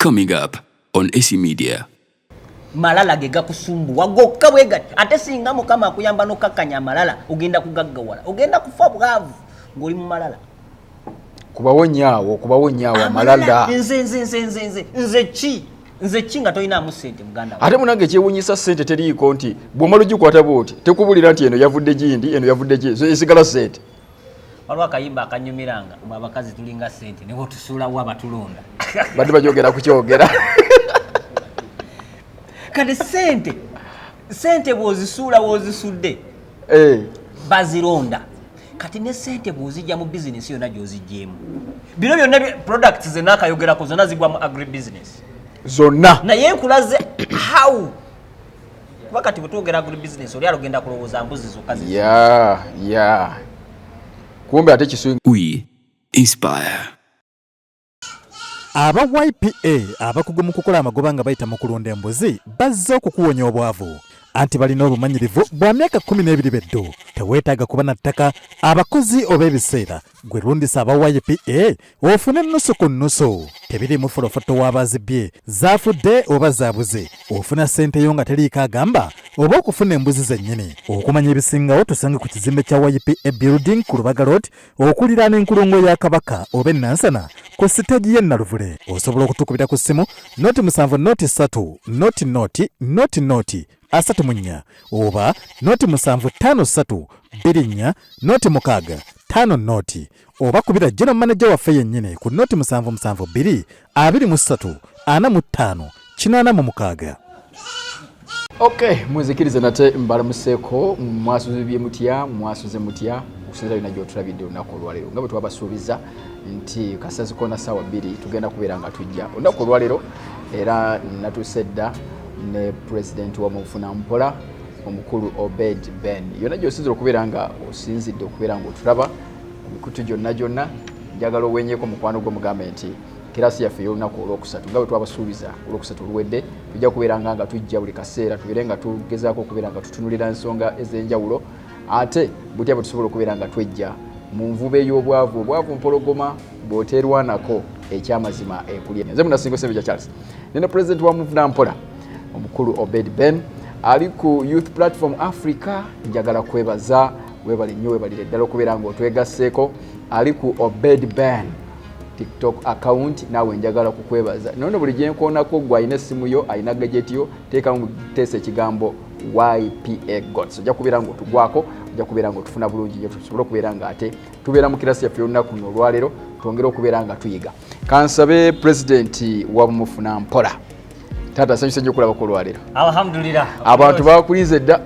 Coming up on AC Media. Malala gega kusumbuwa gokka bwega ate singa mukama akuyamba nokakkanya malala ogenda kugaggawala ogenda kufa bwavu ngoli mu malala kubawonya malala nze chi nga toyina mu sente muganda ate munange kyewunyisa sente teriiko nti bw'omala ugyikwata bwoti tekubulira nti eno yavudde gindi eno yavudde gye so esigala sente waliwo akayimba akanyumiranga mwe abakazi tulinga sente niwo tusuulawo abatulonda badde bagyogera kukyogera kati sente bwozisuula wozisudde bazironda kati ne sente bwozijja mu business yonna gyozijjeemu bino byonna products ze naakayogerako zonna zigwa mu agri-business zonna naye nkulaze how kuba kati bwetwogera agri-business oli alogenda kulowooza mbuzi zokka kumbe ate kiswingi. We inspire. Aba YPA abakugu mu kukola amagoba nga bayita mu kulonda embuzi bazze okukuwonya obwavu anti balina obumanyirivu bwa myaka 12 beddo teweetaaga kuba na ttaka abakozi oba ebiseera gwe lundisa aba YPA ofune nusu ku nusu tebiri mu folofoto w'abazibye zaafudde oba zaabuze ofuna ssente yo nga teriiko agamba oba okufuna embuzi zennyini okumanya ebisingawo tusange ku kizimbe kya YPA building ku Lubaga Road okuliraana enkulungo ya Kabaka oba Nansana ku siteegi y'e Naluvule osobola okutukubira ku ssimu noti 7 noti 3 noti 34 oba noti 753 24 noti 6 noti oba kubira general manager waffe yennyini ku noti 772 23 45 86. Okay, muzikirize nate mbalamuseeko mwasuzibye mwasuze mutya okusinza bina gyotulabidde olunaku olwaleero nga bwe twabasuubiza nti kasazi kona ssaawa 2 tugenda kubeera nga tujja olunaku olwaleero era natusedda ne president wa mufuna mpola omukulu Obed Ben yonna gy'osinzira okubeera nga osinzidde okubeera nga otulaba emikutu gyonna njagala owenyeko mukwano gwo mugambe nti kirasi yaffe y'olunaku olwokusatu nga bwe twabasuubiza olwokusatu oluwedde tujja kubeera nga tujja buli kaseera tubeere nga tugezaako okubeera nga tutunulira ensonga ez'enjawulo ate butya bwe tusobola okubeera nga twejja mu nvuba ey'obwavu mpologoma bw'oteerwanako ekyamazima ekulya nze munasingo Sembejja Charles nina president wa mufuna mpola omukulu Obed Ben ali ku Youth Platform Africa njagala kwebaza webale nnyo webalire ddala okubeera nga otwegasseeko ali ku Obed Ben TikTok account nawe njagala kukwebaza none buli gye nkoonako gwe alina essimu yo alina gadget yo teekamu teesa ekigambo YPA Gods ojja kubeera nga otugwako ojja kubeera nga otufuna bulungi nnyo tusobole okubeera nga ate tubeera mu kirasi yaffe y'olunaku luno olwaleero twongere okubeera nga tuyiga kansabe president wa mufuna mpola tata sanyusa nnyo okulabako olwaleero alhamdulillah abantu bakulize dda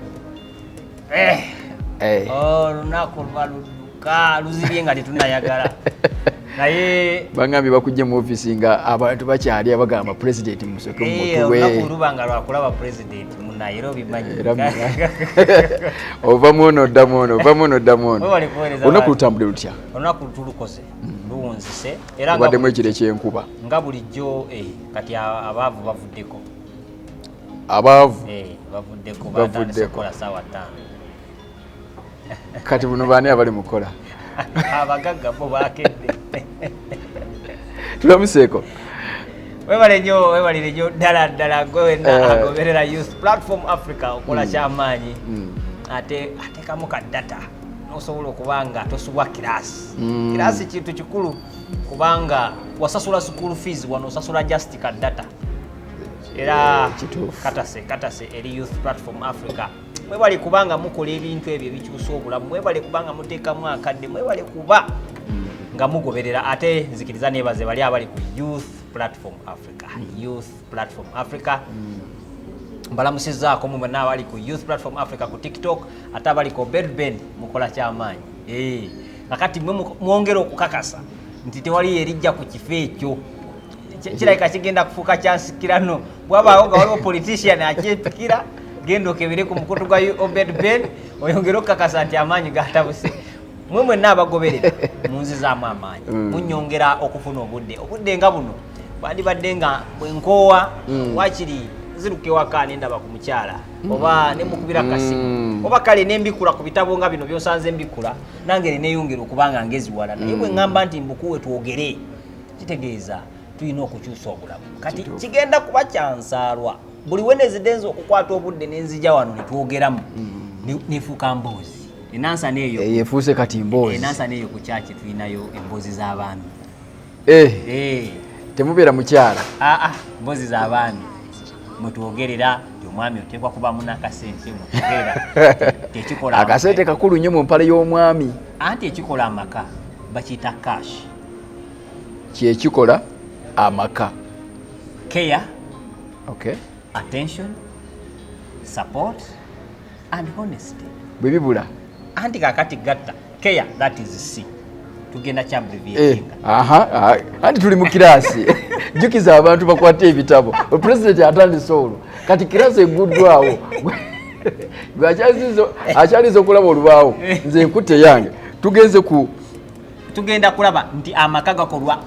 olunaku lwaluduka luzibye nga tetunayagala naye bangambye bakujje mu office nga abantu bakyali abagamba president musoke mu mutwe olunaku lubanga lwakulaba president mu Nairobi manyi ova muno damono olunaku lutambule lutya olunaku tulukoze luwunzise era nga baddemu ekire ky'enkuba nga bulijjo kati abaavu bavuddeko bavuddeko batandise kukola ssaawa 5 kati buno baani abali mukola abagagga bo bakedde tulamuseeko webalire nnyo ddala gwe wenna agoberera Youth Platform Africa okola kyamaanyi ateekamu ka data nosobola okuba nga tosubwa kirasi kintu kikulu kubanga wasasula school fees wano osasula just ka data era katase eri Youth Platform Africa mwebale kubanga mukola ebintu ebyo ebikyusa obulamu mwebale kubanga muteekamu akadde mwebale kuba nga mugoberera ate nzikiriza nebaze bali abali ku Youth Platform Africa mbalamusizaako mwe n'abali ku Youth Platform Africa ku TikTok ate abali ku Obed Ben mukola kyamaanyi nakati mwongera okukakasa nti tewali erijja ku kifo ekyo kirabika kigenda kufuuka kyansikirano bwabaawo nga waliwo politician akyepikira genda okebere ku mukutu gwa Obed Ben oyongere okukakasa nti amaanyi gatabuse mwe mwenna abagoberera munzizaamu amaanyi munyongera okufuna obudde nga buno bandibadde nga bwenkoowa wakiri nziruka ewaka nendaba ku mukyala oba nemukubira kasimu oba kale nembikula ku bitabo nga bino byonsanze mbikula nange neeyongera okubanga ngeziwala naye bwe ŋŋamba nti mbukuwe twogere kitegeeza tulina okukyusa obulamu kati kigenda kuba kyansaalwa buli Wednesday nze okukwata obudde nenzija wano netwogeramu nefuuka mboozi enansa neeyo efuuse kati mboozi enansa neeyo ku kyaki tulinayo emboozi z'abaami temubeera mukyala mboozi z'abaami mwetwogerera omwami oteekwa kuba munakasente mwetwogerera tekikola akasente kakulu nnyo mu mpale y'omwami anti ekikola amaka bakiyita cash kyekikola amaka care okay attention support and honesty bwe bibula anti kakati gatta care that is C tugenda kyabreviating anti tuli mu kiraasi jukiza abantu bakwate ebitabo president atandise olwo kati kiraasi eguddwawo akyaliza okulaba olubaawo nze enkute yange tugenda kulaba nti amaka gakolwa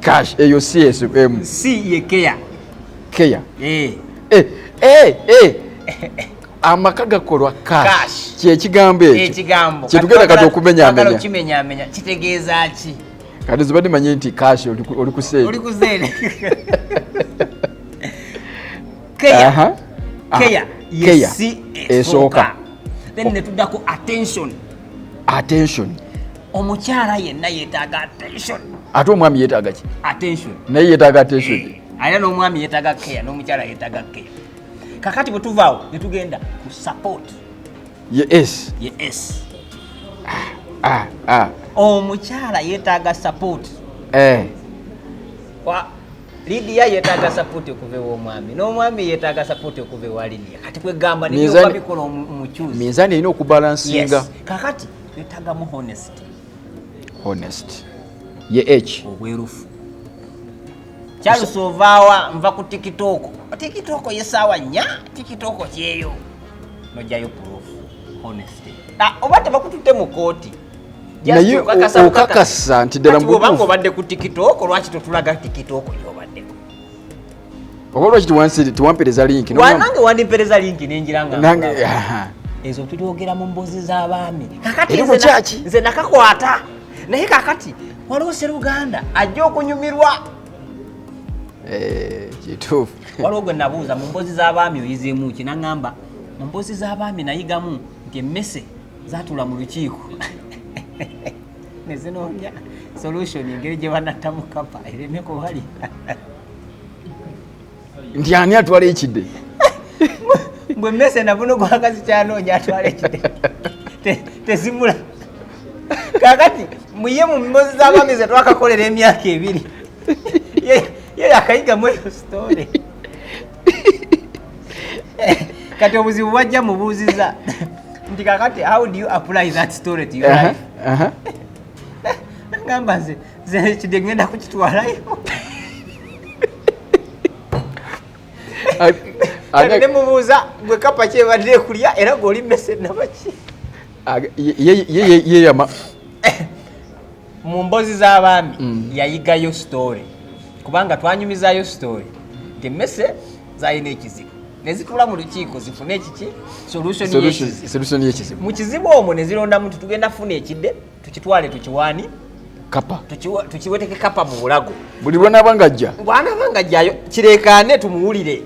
cash eyo CSM C ye care amaka gakolwa cash kyekigambo ekyo kyetugenda kati okumenyaamenya kitegeeza ki kati zibadde manye nti cash oli ku seeri care ye C esooka then netuddako attention omukyala yenna yeetaaga attention ate omwami yeetaaga ki attention naye yeetaaga attention era n'omwami yeetaaga care n'omukyala yeetaaga care kakati bwe tuvaawo ne tugenda ku support ye S omukyala yeetaaga support Lydia yeetaaga support okuva ew'omwami n'omwami yeetaaga support okuva ewa Lydia kati kwegamba nebyoba bikola omukyuzi minzaani erina okubalansinga kakati yeetaagamu honest ye H obwerufu kyalusovaawa nva ku tikitoko yesaawa nnya tikitoko kyeyo nojjayo proof honesty oba tebakututte mu kooti naye okakasa nti ddala obanga obadde ku tikitoko lwaki totulaga tikitoko gyobaddeko oba lwaki tiwampereza linki wanange wandimpereza linki nenjiranga ezo tutwogera mu mboozi z'abaami kakati nze nakakwata naye kakati waliwo Sseruganda ajja okunyumirwa kituufu waliwo gwe nabuuza mu mboozi z'abaami oyizeemu ki naŋŋamba mu mboozi z'abaami nayigamu nti emmese zaatula mu lukiiko nezinoonya solution engeri gye banattamu kapa ereme kuwali nti ani atwala ekidde mbwe emmese nabuno gwakazi kyanoonya atwala ekidde tezimula kakati muye mu mboozi z'abaami ze twakakolera emyaka 2 ye akayigamu eyo story kati obuzibu bwajja mubuuziza nti kakati how do you apply that story to your life ngamba nze kide ngenda kukitwalayo ne mubuuza gwe kapa kyebadde kulya era goli mese nabaki yeyama mu mboozi z'abaami yayigayo story kubanga twanyumizaayo story nti emmese zaalina ekizibu nezitula mu lukiiko zifune ekiki solution y'ekizibu mu kizibu omwo ne zirondamu nti tugenda funa ekidde tukitwale tukiwaani kapa tukiweteke kapa mu bulago buli bw'anaabangajja ajjayo kireekaane tumuwulire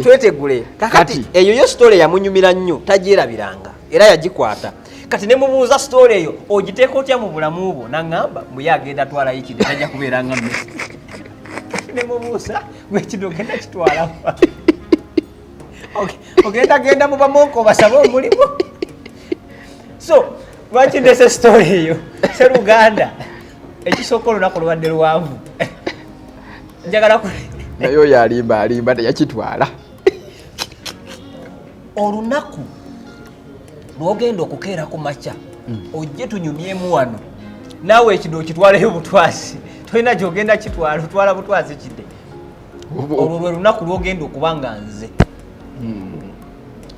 twetegule kakati eyo yo story yamunyumira nnyo tagyerabiranga era yagikwata kati ne mubuuza story eyo ogiteeka otya mu bulamu bwo naŋŋamba muye agenda twalayo ekidde tajja kubeeranga mmesi ne mubuuza gwe kino ogenda kitwala ogenda mu bamonko obasabe omulimu so lwaki ndese story eyo Sseruganda ekisooka olunaku lubadde luwanvu njagala naye oyo alimba teyakitwala olunaku lwogenda okukeera ku makya ojje tunyumyemu wano naawe ekino okitwaleyo butwazi tolina gyogenda kitwala otwala butwazi kidde olwo lwe lunaku lwogenda okuba nga nze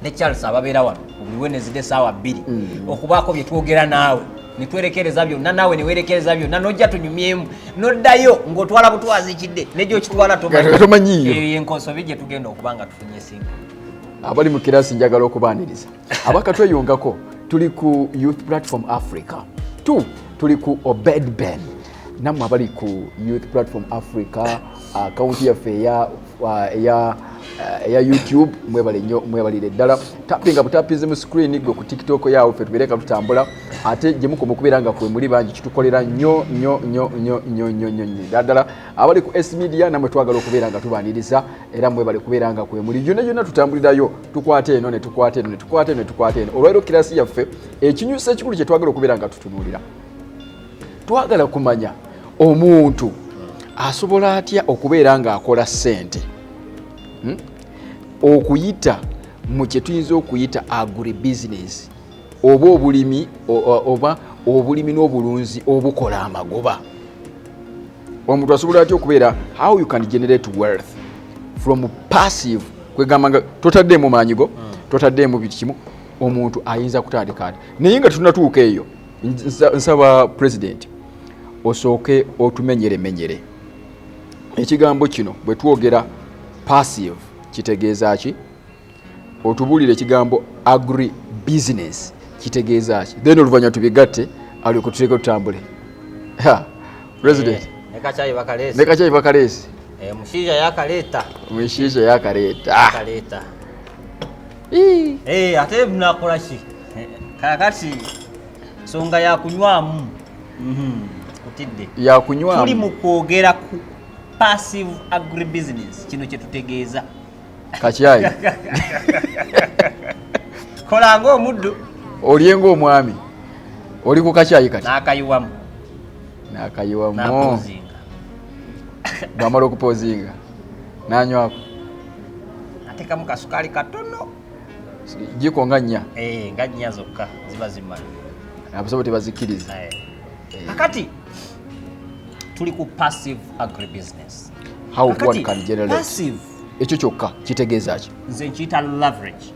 ne Charles ababeera wano buli Wednesday essaawa 2 okubaako bye twogera naawe netwerekereza byonna naawe newerekereza byonna nojja tunyumyemu noddayo ng'otwala butwazi kidde nejjo okitwala tomanyiyo enkonsobi gye tugenda okuba nga tufunye singa abali mu kiraasi njagala okubaaniriza abakatweyongako tuli ku Youth Platform Africa 2 tuli ku Obed Ben nammwe abali ku Youth Platform Africa account yaffe eya YouTube mwebale nnyo mwebalire ddala tappinga butapize mu screen gwe ku TikTok yawe ffe tubereka tutambula ate gye mukomo kubeera nga kwe muli bangi kitukolera nnyo ddala abali ku S Media namwe twagala okubeera nga tubaniriza era mwebale kubeera nga kwe muli gyonna tutambulirayo tukwate eno ne tukwate eno olwaleero kirasi yaffe ekinyusa ekikulu kye twagala okubeera nga tutunuulira twagala kumanya omuntu asobola atya okubeera nga akola ssente okuyita mu kye tuyinza okuyita agri-business oba obulimi n'obulunzi obukola amagoba omuntu asobola atya okubeera how you can generate wealth from passive kwegamba nga totaddeemu maanyigo totaddeemu buli kimu omuntu ayinza kutandika ati naye nga tunatuuka eyo nsaba president osooke otumenyere ekigambo kino bwe twogera passive kitegeeza ki otubuulire ekigambo agri-business kitegeeza ki then oluvannyuma tubigatte alyoka tuleke tutambule president ne kacyayi bakaleesi mushiija yakaleeta ate nakola ki kakati nsonga yakunywamu kutidde yakunywamu tuli mu kwogera ku passive agribusiness kino kye tutegeeza kacyayi kola ng'omuddu olyenga omwami oli ku kacyayi kati n'akayiwamu bwamala okupoozinga n'anywako atekamu kasukaali katono jiko nga nnya nga nnya zokka ziba zimala abasobo tebazikkiriza kakati tuli ku passive agribusiness how one can generate passive ekyo kyokka kitegeeza ki nze nkiyita leverage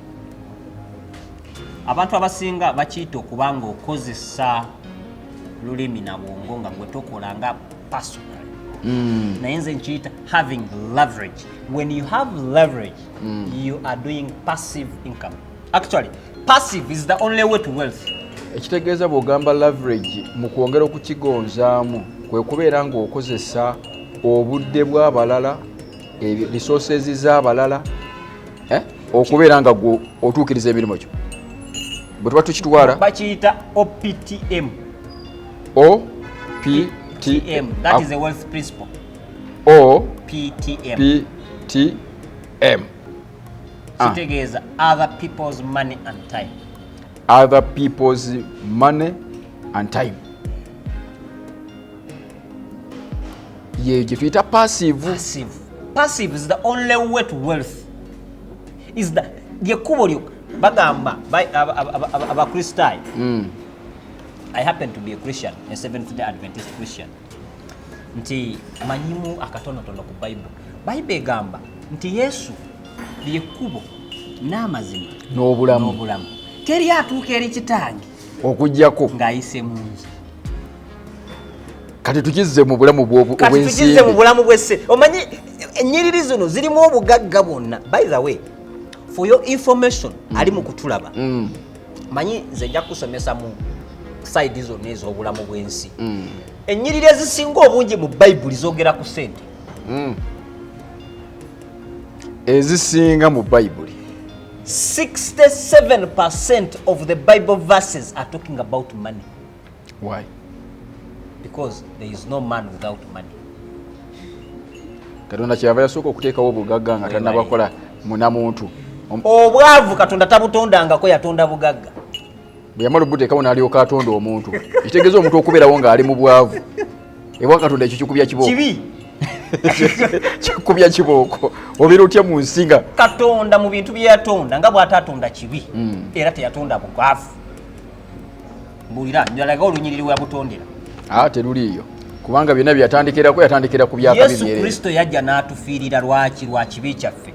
abantu abasinga bakiyita okuba nga okozesa lulimi na bwongo nga gwe tokola nga personal naye nze nkiyita having leverage when you have leverage you are doing passive income actually passive is the only way to wealth ekitegeeza bw'ogamba leverage mu kwongera okukigonzaamu kwe kubeera ng'okozesa obudde bw'abalala resources z'abalala okubeera nga gwe otuukiriza emirimu kyo bwe tuba tukitwala bakiyita OPTM that is a wealth principle PTM kitegeeza other people's money and time ye gye tuyita passive is the only way to wealth is the lyekkubo lyo bagamba abakristaayo I happen to be a Christian, a Seventh-day Adventist Christian. Nti manyimu akatonotono ku Bible egamba nti Yesu lyekkubo n'amazima n'obulamu teri atuuka eri kitange okujjako ng'ayise mu nze kati tukizze mu bulamu bw'ensi omanyi ennyiriri zino zirimu obugagga bwonna. By the way, for your information ali mu kutulaba manyi nze nja kusomesa mu side zonna ez'obulamu bw'ensi ennyiriri ezisinga obungi mu Bayibuli zoogera ku ssente ezisinga mu Bayibuli 67% of the Bible verses are talking about money. Why? Because there is no man without money. Katonda kyava yasooka okuteekawo obugagga nga tannabakola munamuntu. Obwavu Katonda tabutondangako, yatonda bugagga. Bwe yamala obuteekawo n'alyoka atonda omuntu. Ekitegeeza omuntu okubeerawo ng'ali mu bwavu. Ewa Katonda ekyo kikubya kibooko. Kibi. Kikubya kibooko. Obeera otya mu nsi nga Katonda mu bintu bye yatonda nga bw'ataatonda kibi era teyatonda bugwavu. Mbulira njalaga olunyiriri we yabutondera. Teruliiyo. Kubanga byonna byatandikirako yatandikira ku byaka bibiri. Yesu Kristo yajja n'atufiirira lwa kibi kyaffe.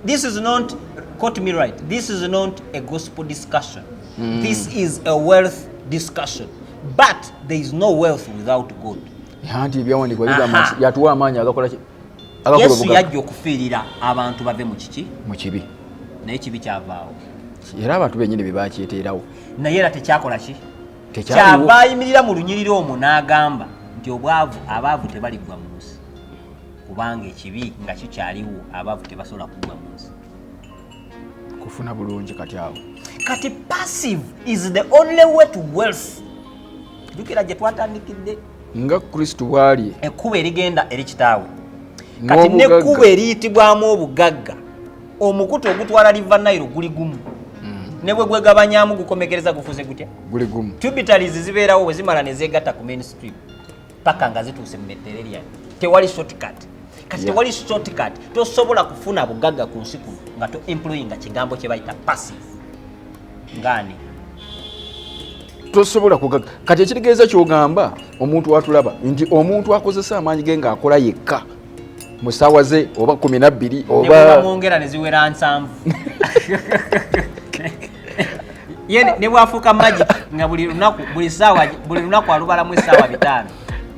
This is not, quote me right, this is not a gospel discussion. This is a wealth discussion. But there is no wealth without God. Yanti byawandikwa bigamba yatuwa amaanyi agakola ki? Yesu yajja okufiirira abantu bave mu kiki? Mu kibi. Naye kibi kyavaawo. Era abantu bennyini bye baakyeteerawo. Naye era tekyakola ki? Kyava ayimirira mu lunyiriri omwo n'agamba nti abaavu tebaligwa mu nsi kubanga ekibi nga kikyaliwo abaavu tebasobola kugwa mu nsi kufuna bulungi kati awo kati passive is the only way to wealth jukira gye twatandikidde nga Kristo bwali ekkuba erigenda eri kitaawe kati nekkuba eriyitibwamu obugagga omukutu ogutwala liva Nile guli gumu ne bwe gwegabanyamu gukomekereza gufuze gutya guli gumu tributaries zibeerawo bwe zimala ne zeegatta ku mainstream paka nga zituuse mu Mediterranean tewali shortcut kati tewali shortcut tosobola kufuna bugagga ku nsi kuno nga to employinga kigambo kye bayita passive ngani tosobola kugaga kati ekitegeeza kyogamba omuntu watulaba nti omuntu akozesa amaanyi ge ng'akola yekka mu ssaawa ze oba 12 oba mwongera ne ziwera 7 ne bwafuuka magic nga buli lunaku alubalamu essaawa 5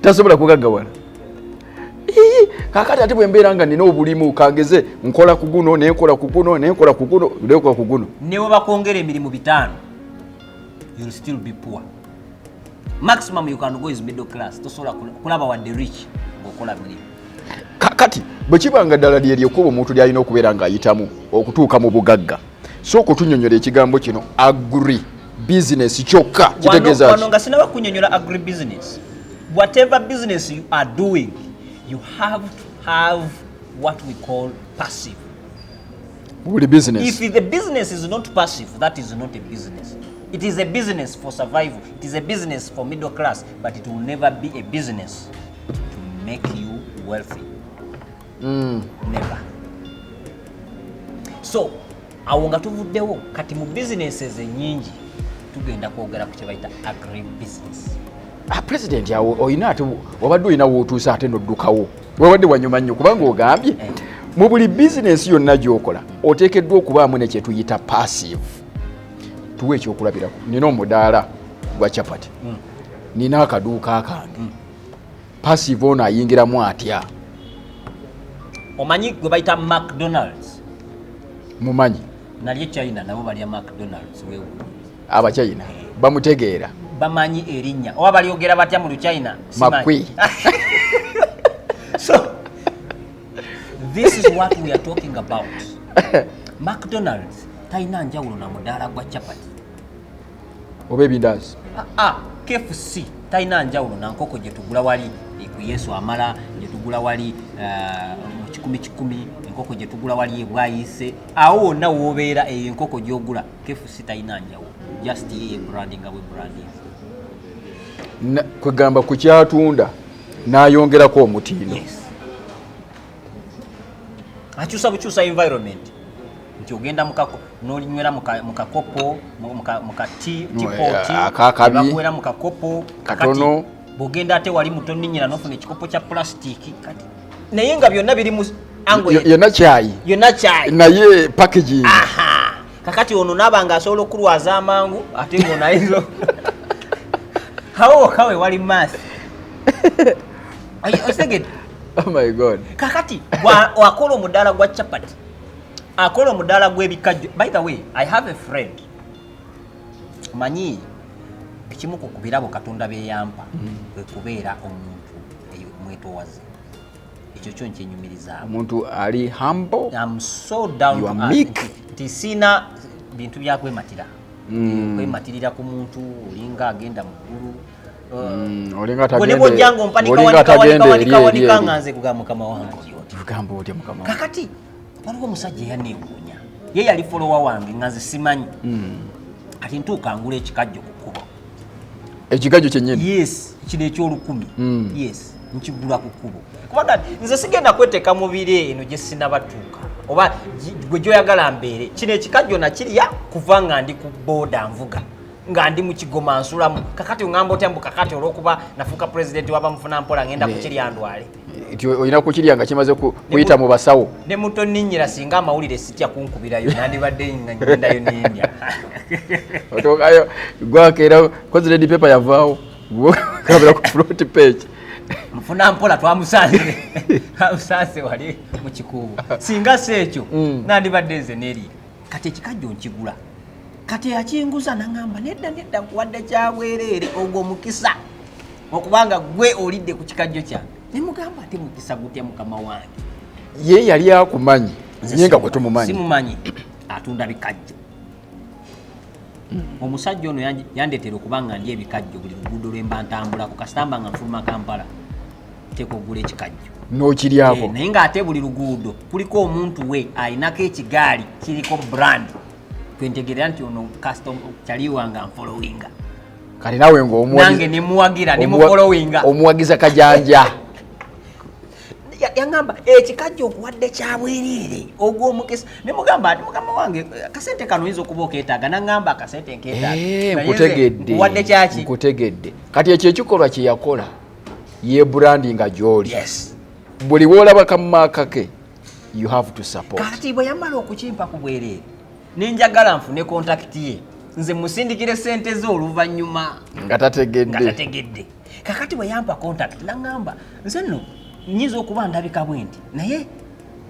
tasobola kugaggawala kakati ate bwe mbeera nga nina obulimu kageze nkola ku guno nenkola ku guno nenkola ku guno nekola ku guno ne bwe bakwongera emirimu 5 you'll still be poor. Maximum you can go is middle class. Tosobola kulaba wadde rich ng'okola mirimu. Kati bwe kibanga ddala lyekuba omuntu lyalina okubeera ng'ayitamu okutuuka mu bugagga so okutunyonyola ekigambo kino agri-business kyokka kitegeeza wano nga sinaba kunyonyola agri-business. Whatever business you are doing, you have to have what we call passive. Business. If the business is not passive, that is not a business. It is a business for survival. It is a business for middle class, but it will never be a business to make you wealthy. Never. So, awo nga tuvuddewo kati mu businesses ennyingi tugenda kwogera ku kye bayita agri-business. President yawo oyina ate wabadde oyina wootuusa ate noddukawo wabadde wanyuma nnyo kubanga ogambye mu buli bizinesi yonna gy'okola oteekeddwa okubaamu ne kye tuyita passive. Tuwe ekyokulabirako nina omudaala gwa chapati nina akaduuka kange passive ono ayingiramu atya omanyi gwe bayita McDonald's mumanyi nalye China nabo balya McDonald's wewe abachina bamutegeera bamanyi erinnya oba balyogera batya mu China makwi. So this is what we are talking about. McDonald's taina njawulo na mudaala gwa chapati oba ebindazi KFC taina njawulo na nkoko gye tugula wali ku Yesu amala gye tugula wali mu 10 enkoko gye tugula wali ebwayise awo wonna woobeera eyo enkoko gy'ogula KFC taina njawulo just ye branding we branding kwegamba ku kyatunda n'ayongerako omutindo. Akyusa bukyusa environment nti ogenda n'olinywera mu kakopo mu teapot bakuwera mu kakopo katono bw'ogenda ate wali muto nnyina n'ofuna ekikopo kya plastic kati naye nga byonna biri mu yonna kyayi naye packaging. Kakati ono naaba nga asobola okulwaza amangu ate ng'onayinza hawo kawe wali maasi. Oh my God. Kakati wakola omudaala gwa chapati akola omudaala gw'ebikajjo. By the way, I have a friend manyi ekimu ku birabo Katonda byeyampa kwe kubeera omuntu mwetowaze ekyo kyo nkyenyumiriza omuntu ali humble. I'm so down to earth nti sina bintu byakwematira kwematirira ku muntu olinga agenda muggulu olinga tagendewanika nganze kugamba mukama wange kugamba otya mukama kakati waliwo omusajja yaneewuunya ye yali folowa wange nga nze simanyi kati ntuuka ngula ekikajjo ku kkubo ekikajjo kyennyini yes kino eky'olukumi yes nkigula ku kkubo kubanga nze sigenda kweteeka mu bire eno gye sinabatuuka oba gwe gyoyagala mbeere kino ekikajjo nakirya kuva nga ndi ku booda nvuga nga ndi mu Kigoma nsulamu kakati ngamba otya mbu kakati olw'okuba nafuuka pulezidenti w'abamufuna mpola ngenda kukirya ndwale olina kukirya nga kimaze kuyita mu basawo ne muto nninnyira singa amawulire sitya kunkubirayo nandibadde nga ngendayo nendya otokayo gwakeera koziredi pepa yavaawo kabira ku front page mufuna mpola twamusanze wali mu kikuubo singa si ekyo nandibadde nze neri kati ekikajjo nkigula kati akinguza nangamba nedda wadde kyabwereere ogwo mukisa okubanga gwe olidde ku kikajjo kyange ne mugamba ate mukisa gutya mukama wange ye yali akumanyi nyenga gwe tumumanyi simumanyi atunda bikajjo omusajja ono yandeetera okubanga ndi ebikajjo buli luguudo lwemba ntambulako kasitamba nga nfuluma Kampala teeka okugula ekikajjo n'okiryako naye ng'ate buli luguudo kuliko omuntu we ayinako ekigaali kiriko brand kwentegerera nti ono custom kyali wange anfolowinga kale nawe nange nemuwagira nemufolowinga omuwagiza kajanja yangamba ekikajjo okuwadde kyabwerere ogw'omukisa ne mugamba ati mugamba wange akasente kano oyinza okuba okeetaaga nangamba akasente nkeetaaga nkutegedde wadde kyaki nkutegedde kati ekyo ekikolwa kye yakola ye brandinga gy'oli yes buli woolaba kamumaaka ke you have to support kati bwe yamala okukimpa ku bwerere nenjagala nfune kontakiti ye nze musindikire sente ze oluvannyuma nga tategedde kakati bwe yampa kontakiti nangamba nze nno nyinza okuba ndabika bwenti naye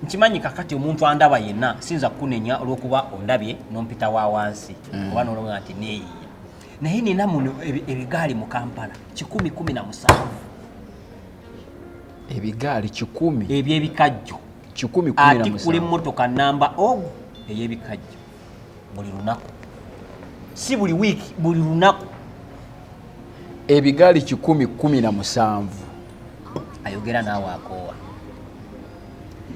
nkimanyi kakati omuntu andaba yenna sinza kukunenya olw'okuba ondabye nompita wa wansi oba nologa nti neeyiya naye nina muno ebigaali mu Kampala 117 ebigaali 10 ebyebikajjo 117 ati kuli mmotoka namba ogu ey'ebikajjo buli lunaku si buli wiiki buli lunaku ebigaali 117 ayogera naawe akoowa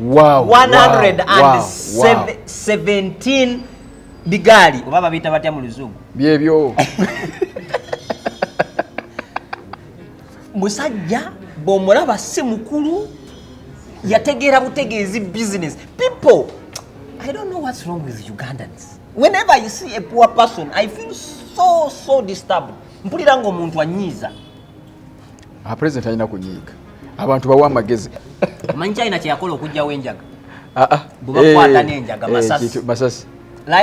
wow 117 bigaali oba babiyita batya mu luzungu byebyo musajja bw'omulaba si mukulu yategeera butegeezi business people I don't know what's wrong with Ugandans whenever you see a poor person I feel so disturbed mpulira ng'omuntu anyiiza president alina kunyiiga abantu bawa amagezi omanyi China kye yakola okujjawo enjaga bwebakwata n'enjaga masasi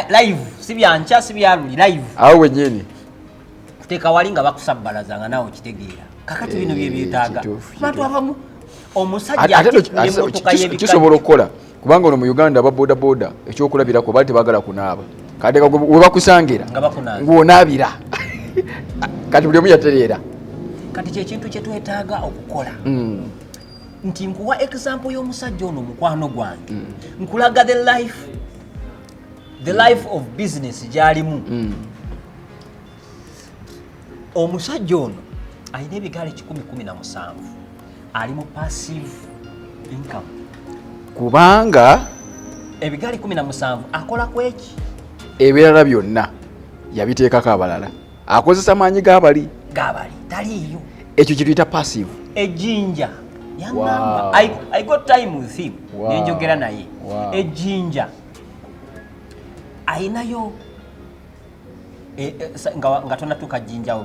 live si byankya si byaluli live awo wennyini kuteeka wali nga bakusabbalaza nga naawe okitegeera kakati bino bye byetaaga abantu abamu omusajja kisobola okukola kubanga ono mu Uganda ababodaboda ekyokulabirako bali tebagala kunaaba kati we bakusangira ng'onaabira kati buli omu yatereera kati kyekintu kyetwetaaga okukola nti nkuwa example y'omusajja ono mukwano gwange nkulaga the life of business gy'alimu omusajja ono alina ebigaali 117 ali mu passive income kubanga ebigaali 17 akola kweki ebirala byonna yabiteekako abalala akozesa maanyi g'abali taliiyo ekyo kituyita passive ejjinja yangamba I got time with him nenjogera naye ejjinja ayinayo nga tonatuuka jjinja we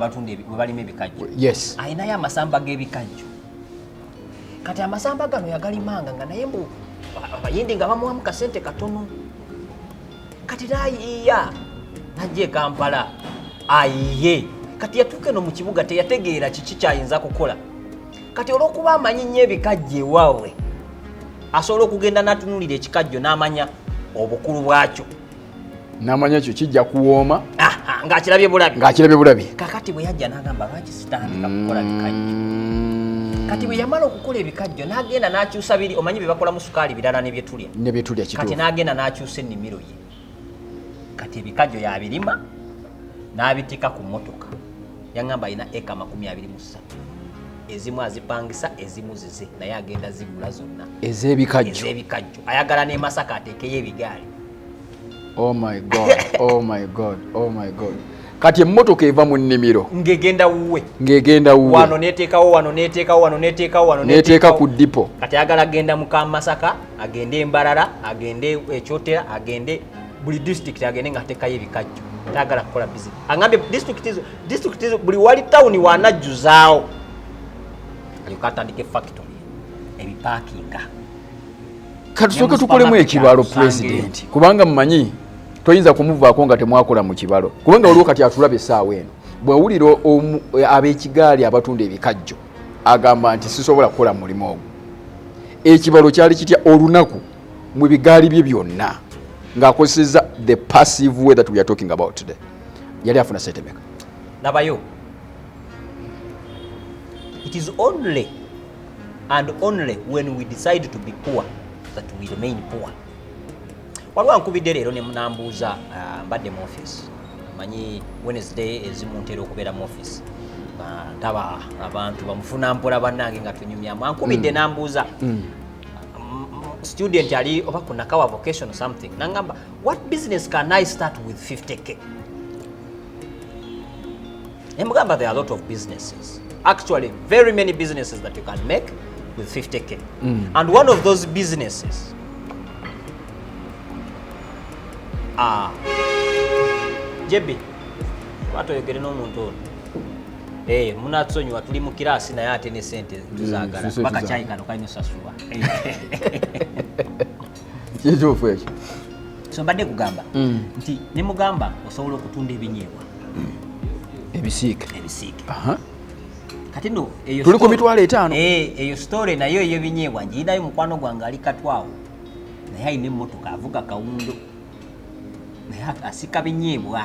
balima ebikajjo yes ayinayo amasamba g'ebikajjo kati amasamba gano yagalimanga nga naye mbu abayindi nga bamuwamu kasente katono kati nayiiya najja e Kampala ayiye kati yatuuka eno mu kibuga teyategeera kiki kyayinza kukola kati olw'okuba amanyi nnyo ebikajjo ewaabwe asobola okugenda n'atunulira ekikajjo n'amanya obukulu bwakyo n'amanya kyo kijja kuwooma ng'akirabye bulabi kakati bwe yajja n'agamba lwaki sitandika kukola bikajjo kati bwe yamala okukola ebikajjo n'agenda n'akyusa biri omanyi bye bakola mu sukaali birala ne bye tulya kati n'agenda n'akyusa ennimiro ye kati ebikajjo yabirima n'abitika ku mmotoka yangamba alina eka 23 ezimu azipangisa ezimu zize naye agenda zigula zonna ez'ebikajjo ayagala ne Masaka ateekeyo ebigaali oh my god kati emmotoka eva mu nnimiro ng'egenda wuwe wano neteeka ku dipo kati ayagala agenda mu Masaka agende Mbarara agende Ekyotera agende buli district agende nga ateekayo ebikajjo tayagala kukola business angambye district izo buli wali town wanajjuzaawo aliko atandike factory ebipakinga kati tusooke tukolemu ekibalo president kubanga mmanyi toyinza kumuvaako nga temwakola mu kibalo kubanga waliwo kati atulaba essaawa eno bwewulira ab'ekigaali abatunda ebikajjo agamba nti sisobola kukola mulimu ogwo ekibalo kyali kitya olunaku mu bigaali bye byonna ng'akozesezza the passive way that we are talking about today yali afuna sente meka labayo It is only and only when we decide to be poor that we remain poor. Waliwo ankubidde leero ne nambuuza mbadde mu office. Manyi Wednesday ezimu ntera okubeera mu office. Taba abantu bamufuna mpola bannange nga tunyumyamu. Ankubidde nambuuza student ali oba ku Nakawa vocation or something. Nangamba, what business can I start with 50k? Mugamba, there are a lot of businesses. Actually, very many businesses that you can make with 50k. And one of those businesses Jebi, watu yogere n'omuntu ono. Munatsonyiwa tuli mu kirasi naye ate ne sente tuzagala. Baka chai kano kalina sasula. Kituufu ekyo. So mbadde kugamba nti ne mugamba osobola okutunda ebinyeebwa. Ebisiike. Kati no eyo tuli ku mitwalo 5. Eyo story nayo ey'ebinyeebwa njinayo mukwano gwange ali Katwawo. Naye ayina emmotoka avuga kawundo. Naye asika binyeebwa.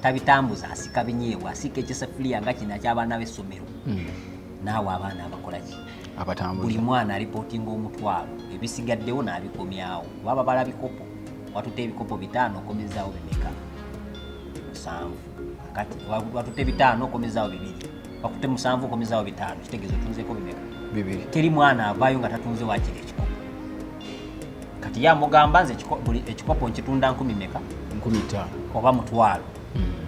Tabitambuza asika binyeebwa, asika ekisafuriya nga kino ky'abaana b'essomero. Naawe abaana abakola ki? Abatambuza. Buli mwana alipootinga omutwalo. Ebisigaddewo n'abikomyawo. Baba bala bikopo. Watutte ebikopo 5 okomezaawo bimeka? 7. Kati watutte 5 okomezaawo 2. Wakutte 7 okomezaawo 5. Kitegeeza otunzeeko bimeka? 2. Teri mwana avaayo nga tatunze waakiri ekikopo. Kati yamugamba nze ekikopo nkitunda 10 meka? 15. Oba mutwalo.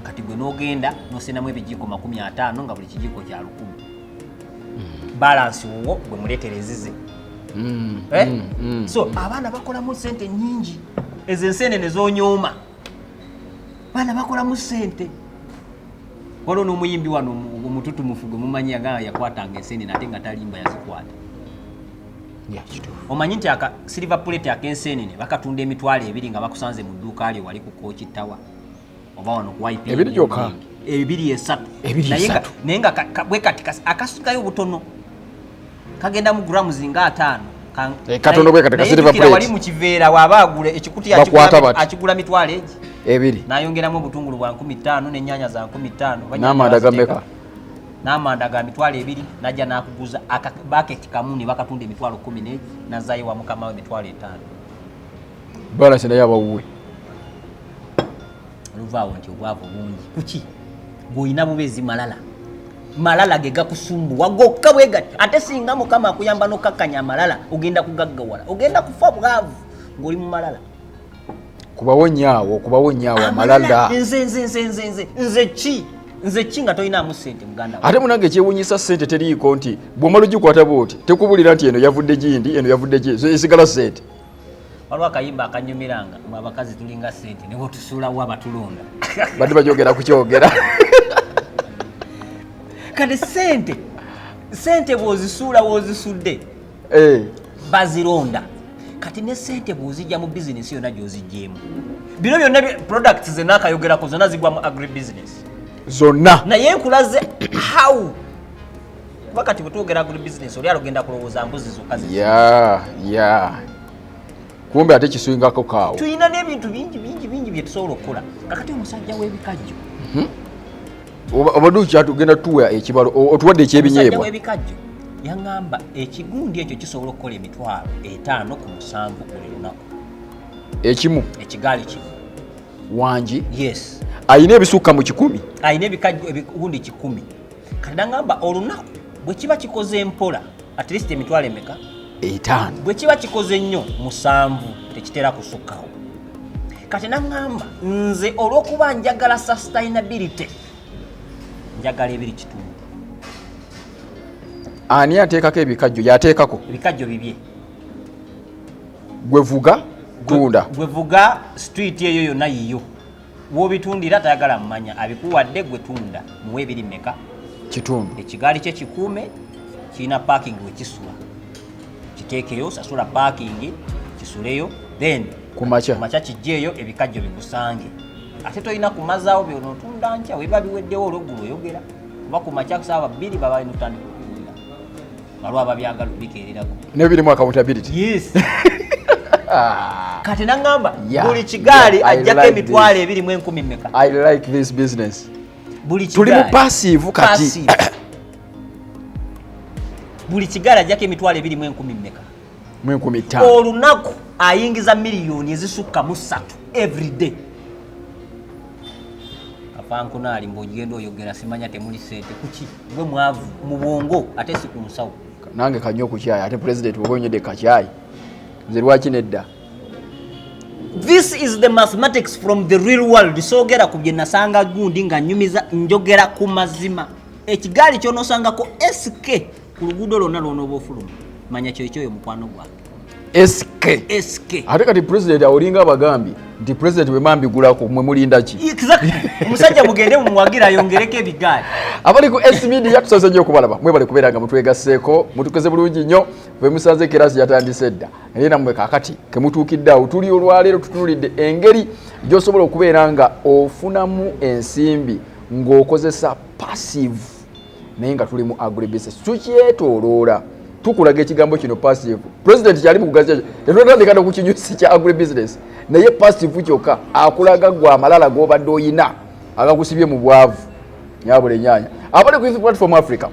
Kati gwe n'ogenda n'osenamu ebijiiko 50 nga buli kijiiko kya 1000. Balance wo gwe muleetera ezize. So abaana bakolamu sente nyingi. Ezo enseenene zonyooma. Baana bakolamu sente. Waliwo n'omuyimbi wano omututumufu gwe mumanyi yakwatanga enseenene ate nga talimba yazikwata. Omanyi nti silver plate ak'enseenene bakatunda emitwalo 2 nga bakusanze mu dduuka lyo wali ku Kochi Tower. Oba wano ku YP. 2 gyokka. 2 3. Naye nga bwe kati akasukayo butono. Kagenda mu grams nga 5. Katono bwe kati ka silver plate. Wali mu kiveera waba agula ekikuti akigula mitwalo egi. 2. Nayongeramu obutungulu bwa 15 n'ennyanya za 15. N'amanda gameka. N'amanda ga mitwalo 2 najja nakuguza bucket kamu ne bakatunda emitwalo 10 nazayo wa mukama we mitwalo 5. Balance naye abawuwe. Luvaawo nti obwavu bungi. Kuki? Bw'olina bubeezi malala ge gakusumbuwa gokka bwe gati. Ate singa mukama akuyamba n'okakkanya amalala ogenda kugaggawala. Ogenda kufa bwavu ng'oli mu malala. Kubawo nnyawo amalala. Nze ki nga tolinamu ssente muganda ate munange ekyewuunyisa ssente teriiko nti bw'omala ogikwata bw'oti tekubulira nti eno yavudde gindi eno yavudde ki esigala ssente. Waliwo akayimba akanyumiranga mwe abakazi tulinga ssente ne bwetusuulawo abatulonda. Badde bagyogera ku kyogera. Kati ssente bw'ozisuula w'ozisudde bazironda. Kati ne ssente bw'ozijja mu bizinesi yonna gy'ozijjeemu. Bino byonna products ze naakayogerako zonna zigwa mu agri-business. Zonna. Naye nkulaze how. Kuba kati bwe twogera agri-business oli alogenda kulowooza mbuzi zokka Yeah. Kumbe ate kiswingako kaawo. Tulina n'ebintu bingi bye tusobola okukola. Kakati omusajja w'ebikajjo. Obadde kyatugenda tuwa ekibalo otuwadde ekyebinyeebwa. Omusajja w'ebikajjo yaŋŋamba ekigundi ekyo kisobola okukola emitwalo 5 ku 7 buli lunaku. Ekimu. Ekigaali kimu. Wangi. Yes. Ayina ebisukka mu 10. Ayina ebigundi 10. Kati naŋŋamba olunaku bwe kiba kikoze mpola at least emitwalo emeka? 5. Bwe kiba kikoze nnyo 7 tekitera kusukkawo. Kati naŋŋamba nze olw'okuba njagala sustainability njagala ebiri kitundu. Ani ateekako ebikajjo yateekako? Ebikajjo bibye. Gwevuga tunda. Gwevuga street eyo yonna yiyo. W'obitundira tayagala mmanya abikuwadde gwe tunda muwe ebiri meka? Kitundu. Ekigaali kye kikuume kirina parking we kisula. Kiteekeyo sasula parking kisuleyo then kumacha kijjeeyo ebikajjo bikusange. Ate tolina kumazaawo by'onotunda nkya weba biweddewo olw'eggulu oyogera. Kuba kumacha kusaba 2 baba n'otandika okuwulira. Waliwo ababyagala bikeererako. N'ebirimu accountability. Yes. Kati naŋŋamba buli kigaali ajjako emitwalo 2 mu 10 meka? I like this business. Buli kigaali. Tuli mu passive kati. buli kigaali ajjako emitwalo 210 mmeka 15 olunaku ayingiza miliyoni ezisukka mu 3 every day. Afankunaali mbogenda oyogera simanya temuli sente kuki gwe mwavu mu bwongo ate si ku nsawo. Nange kanyo ku kyayi ate president bwonyede kacyayi nze lwaki nedda. This is the mathematics from the real world. Sogera ku bye nasanga gundi nga nyumiza njogera ku mazima. Ekigaali kyonosangako SK ku luguudo lwonna lw'onooba ofuluma manya kyo mukwano gwange. SK ate kati president awulinga abagambi nti president bwe mambigulako mwe mulinda ki. Exactly. Omusajja mugende mumwagira ayongereko ebigaali. Abali ku S Media tusaze nnyo okubalaba mwebale kubeeranga mutwegasseeko mutukeze bulungi nnyo bwe musanze kirasi yatandise dda naye nammwe kaakati kemutuukidde awo tuli olwaleero tutunulidde engeri gy'osobola okubeera nga ofunamu ensimbi ng'okozesa passive naye nga tuli mu agribusiness tukyetooloola tukulaga ekigambo kino passive. President kyali mu kugazi tetwatandika okukinyusi kya agribusiness naye passive kyokka akulaga gwa amalala g'obadde oyina agakusibye mu bwavu nyabule nyanya. Abali ku platform Africa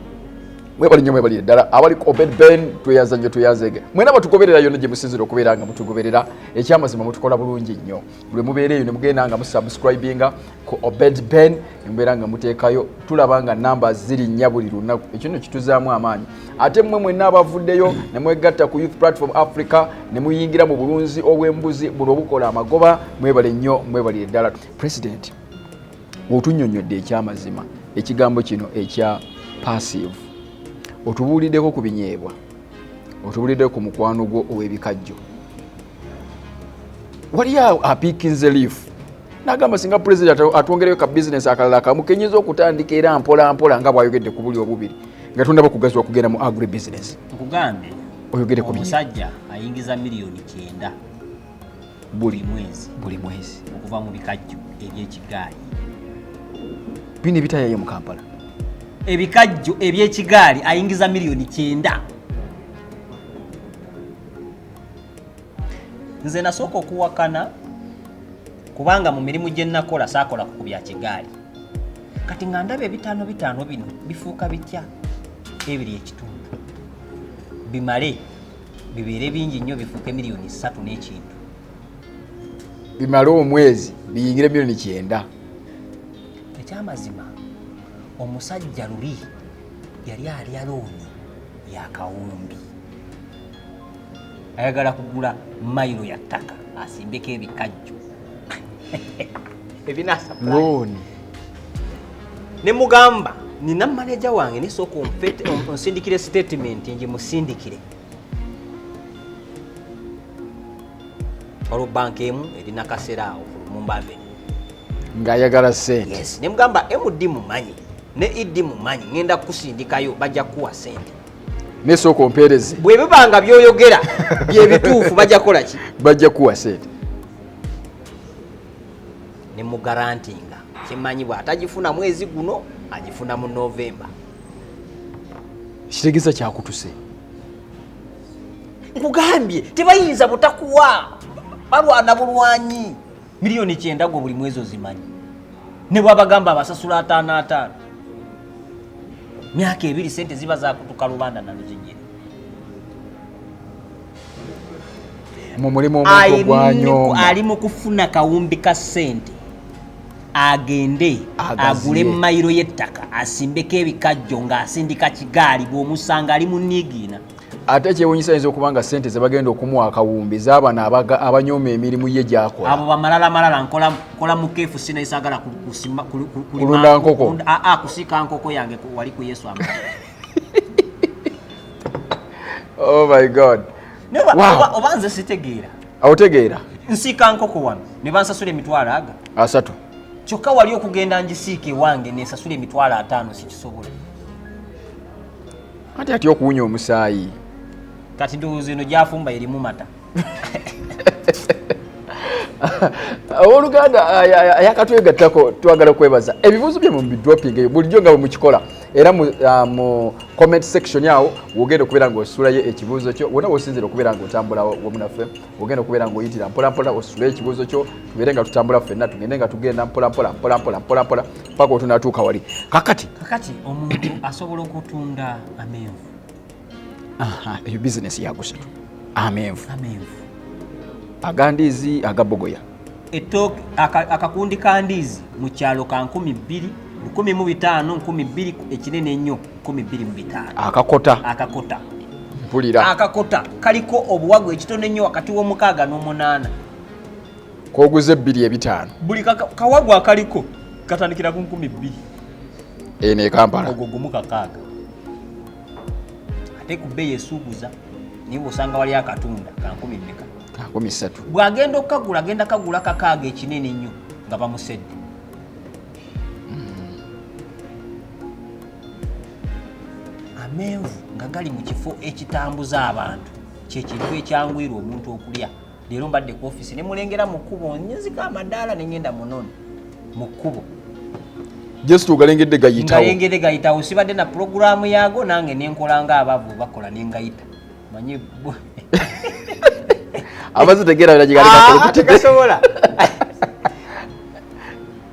mwebali nnyo mwebali ddala abali ku Obed Ben tweyaza nnyo tuyazege mwena batugoberera yonna gye musinzira okubeera nga mutugoberera ekyamazima mutukola bulungi nnyo buli mubeera eyo ne mugenda nga musubscribinga ku Obed Ben ne mubeera nga muteekayo tulaba nga namba ziri nnya buli lunaku ekyo nno kituzaamu amaanyi ate mmwe mwenna abavuddeyo ne mwegatta ku Youth Platform Africa ne muyingira mu bulunzi obw'embuzi buno obukola amagoba mwebale nnyo mwebali ddala. President otunnyonnyodde ekyamazima ekigambo kino ekya passive otubuuliddeko ku binyeebwa otubuuliddeko ku mukwano gwo ow'ebikajjo wali awo apiikinze leaf n'agamba singa president atwongereyo ka bizinesi akalala kamukenyiza okutandika era mpola mpola nga bw'ayogedde ku buli obubiri nga tundaba kugazi okugenda mu agribusiness. Nkugambe oyogere ku omusajja ayingiza miliyoni 9 buli mwezi okuva mu bikajjo eby'ekigaali. Bino ebitayayo mu Kampala ebikajjo eby'ekigaali ayingiza miliyoni 9. Nze nasooka okuwakana kubanga mu mirimu gye nakola saakola ku bya kigaali kati nga ndaba ebitaano bino bifuuka bitya ebiri ekitundu bimale bibeere bingi nnyo bifuuke miliyoni 3 n'ekintu bimale omwezi biyingire miliyoni 9. Ekyamazima omusajja luli yali alya looni ya kawumbi ayagala kugula mayiro ya ttaka asimbeko ebikajjo ebinasa looni ne mugamba nina manager wange nesooka onsindikire statement nje musindikire waliwo banka emu erina kaseera awo mumbave ng'ayagala sente. Yes, ne mugamba MD mumanyi ne ID mumanyi ngenda kusindikayo bajja kuwa sente nesooka ompeereze bwe bibanga byoyogera bye bituufu bajja kola ki bajja kuwa sente ne mugarantinga kimanyi bw'atagifuna mwezi guno agifuna mu November. Kitegeeza kyakutuse nkugambye tebayinza butakuwa balwana bulwanyi miliyoni 9 gwo buli mwezi ozimanyi ne bwabagamba abasasula 5 myaka 2 sente ziba za kutuka lubanda na luzijire mu mulimu omuntu gwanyoma ali mu kufuna kawumbi ka sente agende agule mayiro y'ettaka asimbeko ebikajjo ng'asindika kigaali bw'omusanga ali mu nnigiina. Ate kyewuunyisa ayinza okuba nga ssente ze bagenda okumuwa akawumbi z'abana abanyooma emirimu ye gy'akola. Abo bamalala nkola mu KFC nayisaagala kulunda nkoko. Kusika nkoko yange wali ku Yesu ama. Oh my God. Oba nze sitegeera. Otegeera? Nsika nkoko wano ne bansasula emitwalo aga. 3. Kyokka wali okugenda njisiike wange nesasula emitwalo 5 sikisobola. Ate okuwunya omusaayi. Kati ndowooza eno gyafumba erimu mata. Oluganda yakatwegattako twagala kwebaza ebibuuzo bye mu bidropping eyo bulijjo nga bwe mukikola era mu comment section yawo wogenda okubeera ng'osulayo ekibuuzo kyo wonna wosinzira okubeera ng'otambula wamu naffe wogenda okubeera ng'oyitira mpolampola osulayo ekibuuzo kyo tubeere nga tutambula ffenna tugende nga tugenda mpolampola paka otunatuuka wali kakati omuntu asobola okutunda amenvu eyo business yakusatu amenvu agandizi agabogoya ettooke akakundi ka ndiizi mu kyalo ka 2,000 1,500 2,000 ekinene ennyo 2,205 akakota mpulira akakota kaliko obuwagu ekitono ennyo wakati w'omukaaga n'omunaana koguze 2,500 buli kawagu akaliko katandikira ku 2,000 ene Kampala ogwo gumu kakaaga ate ku bbeeyi esuubuza niba osanga wali akatunda ka 13 bw'agenda okukagula agenda kagula kakaaga ekinene ennyo nga bamusedde amenvu nga gali mu kifo ekitambuza abantu kyekintu ekyangwira omuntu okulya leero mbadde ku ofisi ne mulengera mu kkubo nyezika amadaala ne ngenda munono mu kkubo just ugalengedde gayitawo sibadde na programu yaago nange nenkola nga abavu bakola nengayita manyi abazitegera gasobola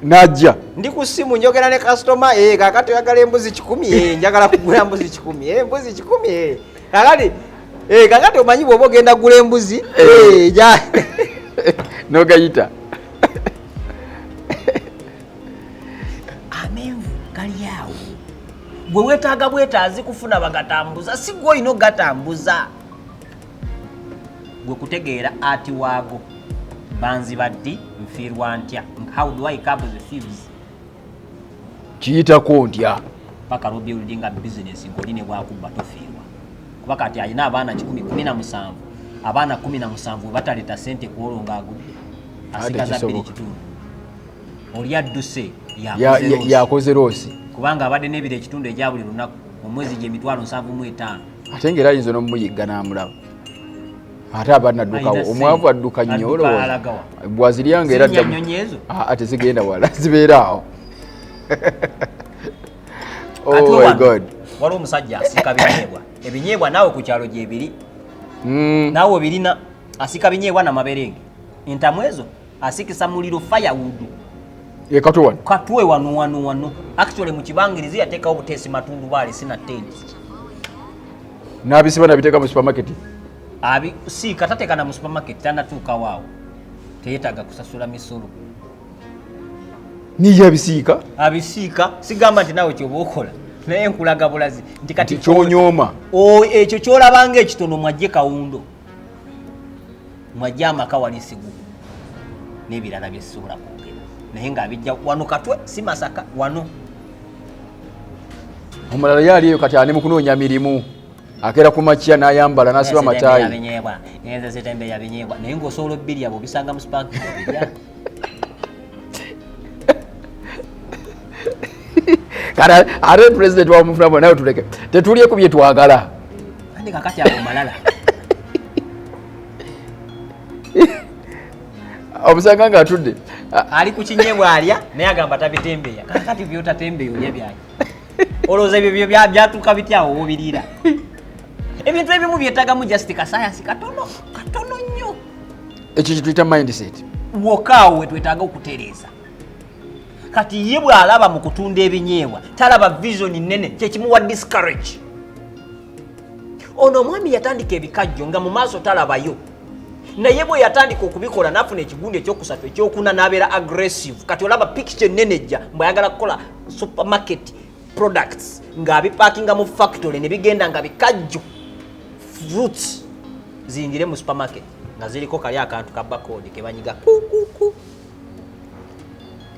najja ndi ku simu njogera ne customer kakati oyagala embuzi 10 njagala kugula embuzi 10 embuzi 10 kakati omanyi bw'oba ogenda kugula embuzi nogayita amenvu gali awo gwe weetaaga bwetaazi kufuna bagatambuza si gwe olina ogatambuza gwe kutegeera ati waago banzi baddi nfiirwa ntya how do I curb the thieves kiyitako ntya paka rebuilding a business ng'oline bwakuba tofiirwa kuba kati alina abaana 17 abaana 17 bataleta sente kuolonga agudde asigaza 2 kitundu oli adduse yakoze roosi kubanga abadde n'ebiro ekitundu ekya buli lunaku omwezi gye 75,000 ate ng'era ayinza n'omuyigga n'amulaba ate abanaddukawo omwavu adduka nnyo olowooza bwaziryange era ate zigenda wala zibeera awo waliwo omusajja asika binyeebwa ebinyeebwa naawe ku kyalo gyebiri naawe obirina asika binyeebwa namaberenge entamu ezo asikisa muliro firewood katwe wano actually mu kibangirizi yateekawo buteesi matundubaali sina tent n'abisiba nabiteeka mu supermarket si katateekana mu supermarket tanatuukawo awo teyetaaga kusasula misolo niye abisiika sigamba nti naawe kyoba okola naye nkulaga bulazi nti kati kyonyooma ekyo kyolabanga ekitono mwajje kawundo mwajje amaka wali sigu n'ebirala byesobola kwogera naye ng'abijja wano katwe si Masaka wano omulala yali eyo kati ani mu kunoonya mirimu akera ku makya n'ayambala n'asiba mataayi naye ng'osobola obbiri abo obisanga mu supermarket obirya ate president wamufuna nawe tuleke tetulye ku bye twagala andi kakati abo malala omusanga ng'atudde ali ku kinyeebwa alya naye agamba tabitembeya kakati byotatembeya olya byayo olowooza ebyo byatuuka bityawo obiriira ebintu ebimu byetagamu just kasayansi katono nnyo ekyo kituyita mindset wokaawo wetwetaaga okutereeza kati ye bw'alaba mu kutunda ebinyeebwa talaba vision nnene kyekimuwa discourage ono omwami yatandika ebikajjo nga mu maaso talabayo naye bwe yatandika okubikola n'afuna ekigundi ekyokusatu ekyokuna n'abeera aggressive kati olaba picture nnene ejja mbwayagala kukola supermarket products ng'abipakinga mu factory ne bigenda nga bikajjo fruits ziyingire mu supermarket nga ziriko kali akantu ka barcode ke banyiga kukuku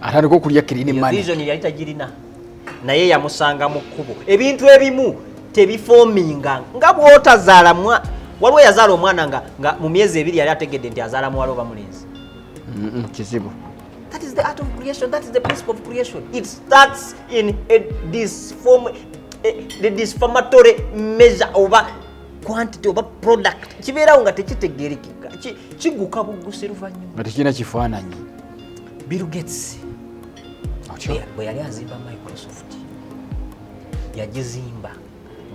atandika okulya kirini mani vision yali tagirina naye yamusanga mu kkubo ebintu ebimu tebifoominga nga bw'otazaala waliwo yazaala omwana nga mu myezi 2 yali ategedde nti azaala muwala oba mulenzi kizibu. That is the art of creation. That is the principle of creation. It starts in the disformatory measure over quantity over product. Kibeera nga tekitegeerekeka. Kiguka bugusi luvannyuma. Nga tekirina kifaananyi. Bill Gates bwe yali azimba Microsoft yagizimba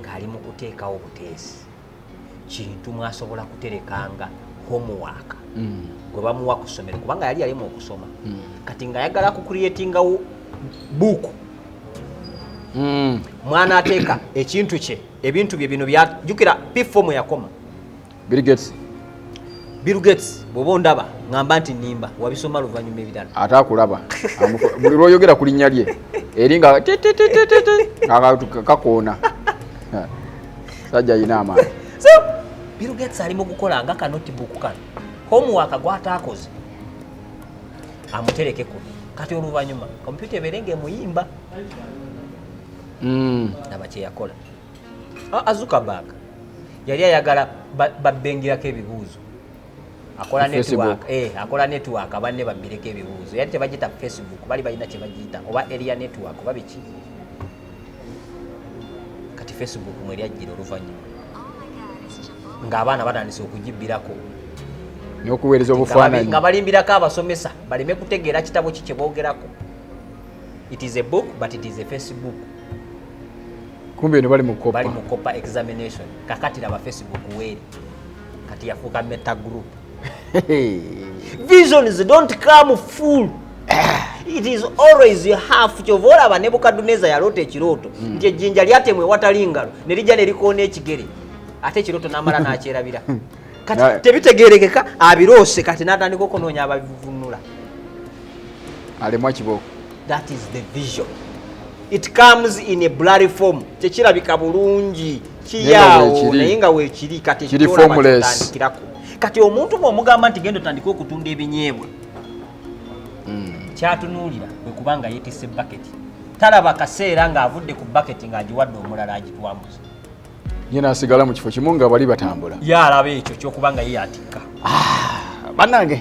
ng'ali mu kuteekawo obuteesi kintu mwasobola kuterekanga homework gwe bamuwa ku ssomero kubanga yali alimu okusoma kati ng'ayagala ku creatingawo buuku mwana ateeka ekintu kye ebintu bye bino byajjukira pifomu yakoma Bill Gates bw'oba ondaba ngamba nti nimba wabisoma luvannyuma ebirala ate akulaba buli lw'oyogera ku linnya lye eri nga kakoona sajja ayina amaanyi. So Bill Gates ali mu kukola nga ka notebook kano homework gw'ataakoze amutereke kuno kati oluvannyuma kompyuta ebeere ng'emuyimba naba kye yakola. Zuckerberg yali ayagala babbengirako ebibuuzo akola network abanne babbireko ebibuuzo yali tebagiyita Facebook bali balina kye bagiyita oba area network oba biki kati Facebook mweri ajjira oluvannyuma ng'abaana batandise okugibbirako n'okuweereza obufaananyi nga balimbirako abasomesa baleme kutegeera kitabo ki kye boogerako. It is a book but it is a Facebook. Kumbe bali mu kopa examination kakati laba Facebook weeri kati yafuuka meta group. Visions don't come full. It is always half. Kyova olaba Nebukadduneeza yaloota ekirooto nti ejjinja lyatemwe watali ngalo ne lijja ne likoona ekigere ate ekirooto n'amala n'akyerabira kati tebitegeerekeka abiroose kati n'atandika okunoonya ababivunula alemu kibooko. That is the vision. It comes in a blurry form. Tekirabika bulungi kiyaawo naye nga weekiri kati kitandikirako kati omuntu bw'omugamba nti genda otandika okutunda ebinyeebwa kyatunuulira kwe kubanga yeetisse baketi talaba kaseera ng'avudde ku baketi ng'agiwadde omulala agitwambuza ye n'asigala mu kifo kimu nga bali batambula yaalaba ekyo kyokubanga ye yatikka bannange